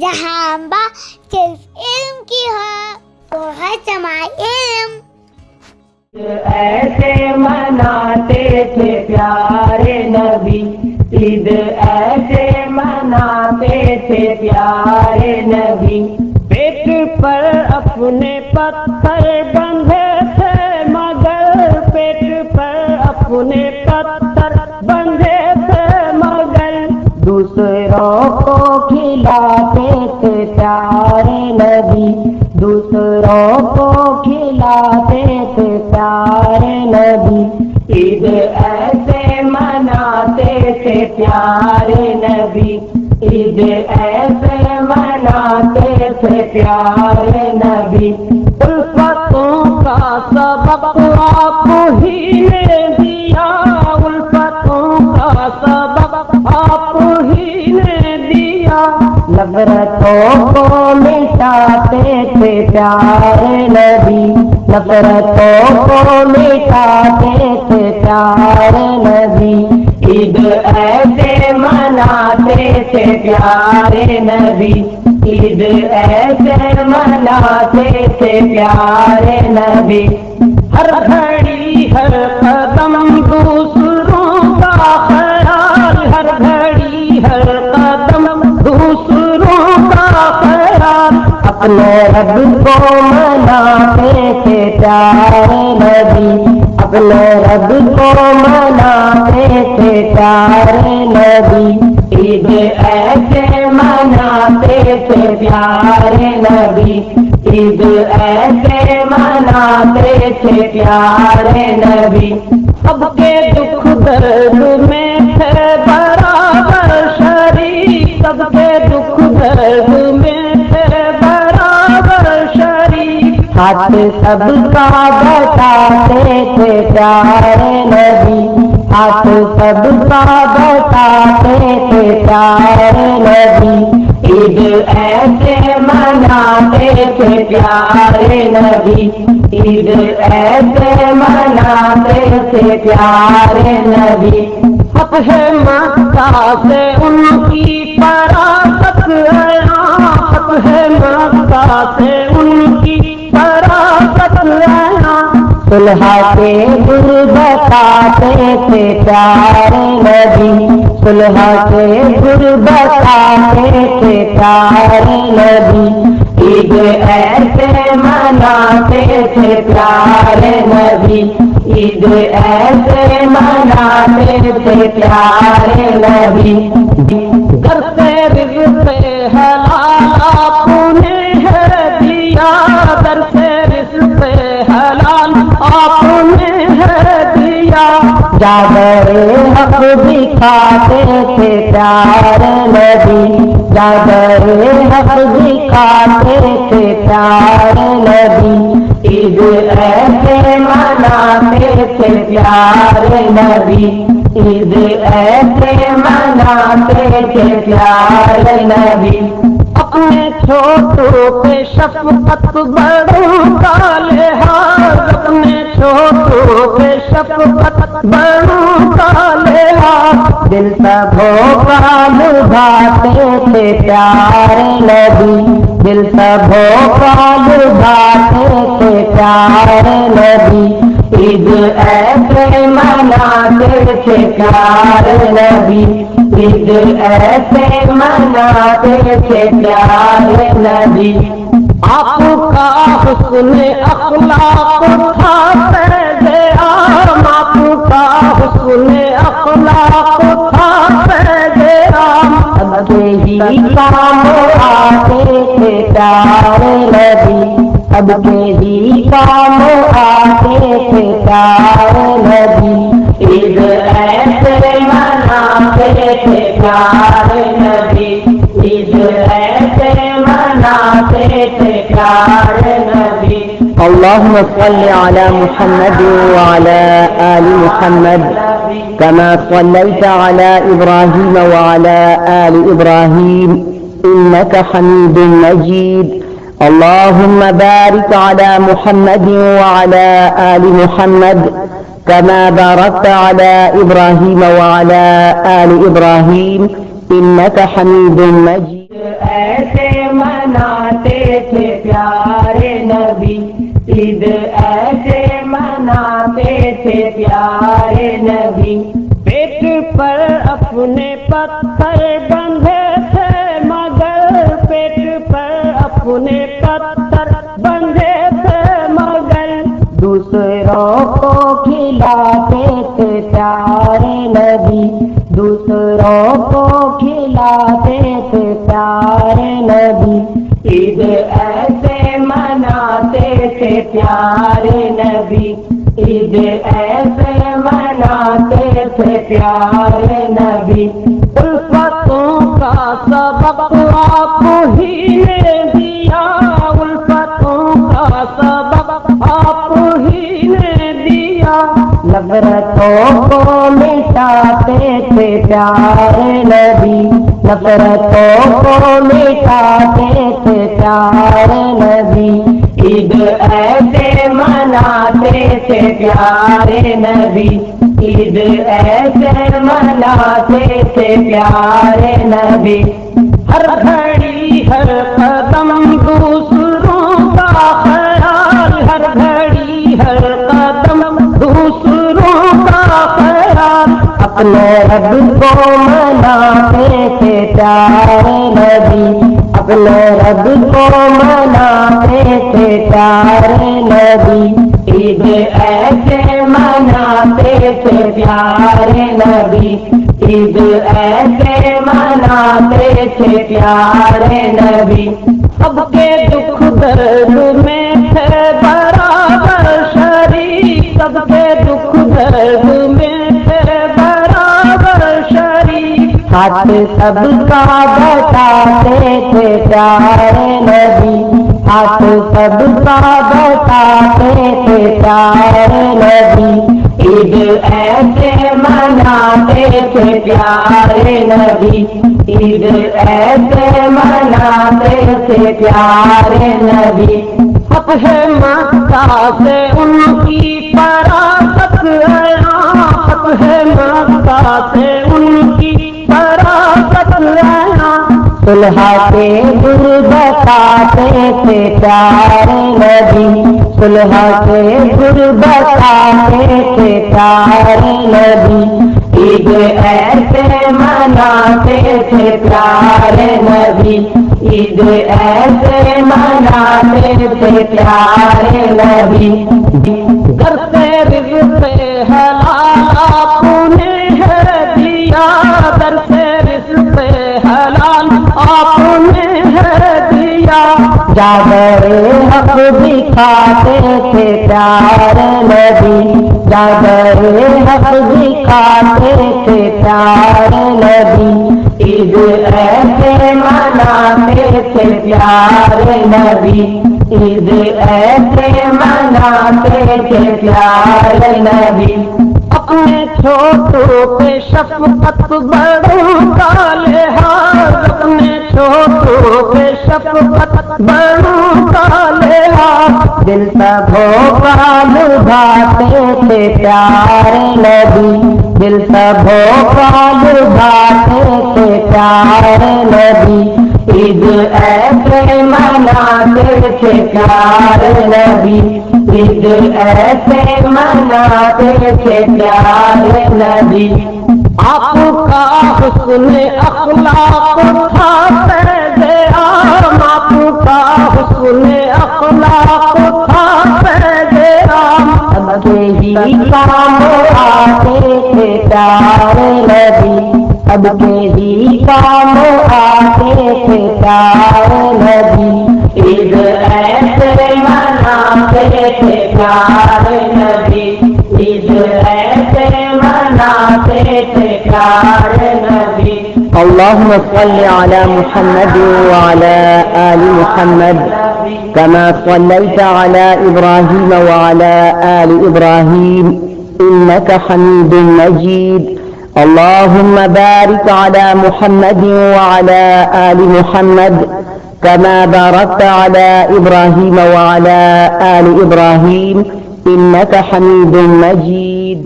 جہاں بات صرف علم کی ہو وہ ہے سماع علم۔ ایسے مناتے تھے پیارے نبی، عید ایسے مناتے تھے پیارے نبی، پیٹ پر اپنے پتھر بندھے تھے مگر، پیٹ پر اپنے پتھر بندھے تھے مگر، دوسروں کو کھلاتے تھے پیارے نبی، دوسروں کو کھلاتے تھے پیارے نبی، عید ایسے مناتے تھے پیارے نبی، عید ایسے مناتے تھے پیارے نبی، الفتوں کا سبق آپ ہی نے دیا، الفتوں کا سبق آپ ہی نے دیا، نفرتوں کو مٹاتے تھے پیارے نبی، نفرتوں کو مٹاتے تھے پیارے نبی، عید ایسے مناتے تھے پیارے نبی، عید ایسے مناتے تھے پیارے نبی، ہر گھڑی ہر قدم دوسروں کا خیال، ہر گھڑی ہر قدم دوسروں کا خیال، اپنے رب کو مناتے تھے پیارے نبی، اپنے رب کو مناتے تھے پیارے نبی، عید ایسے مناتے تھے پیارے نبی، عید ایسے مناتے تھے پیارے نبی، سب کے دکھ درد میں تھے برابر شریک، سب کے دکھ درد میں تھے برابر شریک، ہاتھ سب کا بٹاتے تھے پیارے نبی، ہاتھ سب کا بٹاتے تھے پیارے نبی، عید ایسے مناتے تھے پیارے نبی، عید ایسے مناتے تھے پیارے نبی، فتح مکہ سے ان کی فراست آیا، فتح مکہ سے ان کی فراست آیا، صلح کے گل بتاتے تھے پیارے نبی، صلح کے گل بتاتے تھے پیارے نبی، عید ایسے مناتے تھے پیارے نبی، عید ایسے مناتے تھے پیارے نبی، گھر سے رزق حلال آپ نے ہے دیا، گھر سے رزق حلال آپ نے ہے دیا، جادر حق دکھاتے تھے پیارے نبی، جادر حق دکھاتے تھے پیارے نبی، عید ایسے مناتے تھے پیارے نبی، عید ایسے مناتے تھے پیارے نبی، اپنے چھوٹوں پہ شفقت بڑوں کا لحاظ، اپنے چھوٹوں پہ شفقت بڑوں کا لحاظ، دل سبوں کا لبھاتے تھے پیارے نبی، دل سبوں کا لبھاتے تھے پیارے نبی، عید ایسے مناتے تھے پیارے نبی، عید ایسے مناتے تھے پیارے نبی، آپ کا حسن اخلاق تھا فیض عام، آپ کا حسن اخلاق تھا فیض عام، اب کے ہی کام آتے تھے پیارے نبی، اب کے ہی کام آتے تھے پیارے نبی، عید ایسے مناتے تھے پیارے نبی، عید ایسے مناتے تھے پیارے نبی، اللهم صل على محمد وعلى آل محمد كما صليت على إبراهيم وعلى آل إبراهيم إنك حميد مجيد، اللهم بارك على محمد وعلى آل محمد كما باركت على إبراهيم وعلى آل إبراهيم إنك حميد مجيد۔ اپنے پتھر بندھے تھے مگر پیٹ پر اپنے پتھر بندھے تھے مگر دوسروں کو کھلاتے تھے پیارے نبی دوسروں کو کھلاتے تھے پیارے نبی عید ایسے مناتے تھے پیارے نبی عید ایسے مناتے تھے پیارے نبی الفتوں کا سبق آپ ہی نے دیا الفتوں کا سبق آپ ہی نے دیا نفرتوں کو مٹاتے تھے پیارے نبی نفرتوں کو مٹاتے تھے پیارے نبی عید ایسے مناتے تھے پیارے نبی عید ایسے مناتے تھے پیارے نبی ہر گھڑی ہر قدم دوسروں کا خیال ہر گھڑی ہر قدم دوسروں کا خیال اپنے رب کو مناتے تھے پیارے نبی اپنے رب کو مناتے تھے پیارے نبی عید ایسے مناتے تھے پیارے نبی عید ایسے مناتے تھے پیارے نبی سب کے دکھ درد میں تھے برابر شریک سب کے دکھ درد میں تھے برابر شریک ہاتھ سب کا بٹاتے تھے پیارے نبی ہاتھ سب کا بٹاتے تھے پیارے نبی عید ایسے مناتے تھے پیارے نبی عید ایسے مناتے تھے پیارے نبی فتح مکہ سے ان کی فراست آیا فتح مکہ سے ان کی فراست آیا صلح کے گر بتاتے تھے پیارے نبی صلح کے گر بتاتے تھے پیارے نبی عید ایسے مناتے تھے پیارے نبی عید ایسے مناتے تھے پیارے نبی گھر سے رزق حلال آپ نے ہے دیا گھر سے رزق حلال آپ نے ہے دیا جاگر حق دکھاتے تھے پیارے نبی جاگر حق دکھاتے تھے پیارے نبی عید ایسے مناتے تھے پیارے نبی عید ایسے مناتے تھے پیارے نبی اپنے چھوٹوں پہ شفقت بڑوں کا لحاظ اپنے چھوٹوں پہ شفقت بڑوں کا لحاظ دل سبوں کا لبھاتے تھے پیارے نبی دل سبوں کا لبھاتے تھے پیارے نبی عید ایسے مناتے تھے پیارے نبی عید ایسے مناتے تھے پیارے نبی آپ کا حسن اخلاق تھا فیض عام آپ کا حسن اخلاق تھا فیض عام اب کے ہی کام آتے تھے پیارے نبی اب کے ہی کام آتے تھے پیارے نبی عید ایسے مناتے تھے پیارے نبی عید ایسے مناتے تھے پیارے نبی اللهم صل على محمد وعلى آل محمد كما صليت على إبراهيم وعلى آل إبراهيم إنك حميد مجيد اللهم بارك على محمد وعلى آل محمد كما باركت على إبراهيم وعلى آل إبراهيم إنك حميد مجيد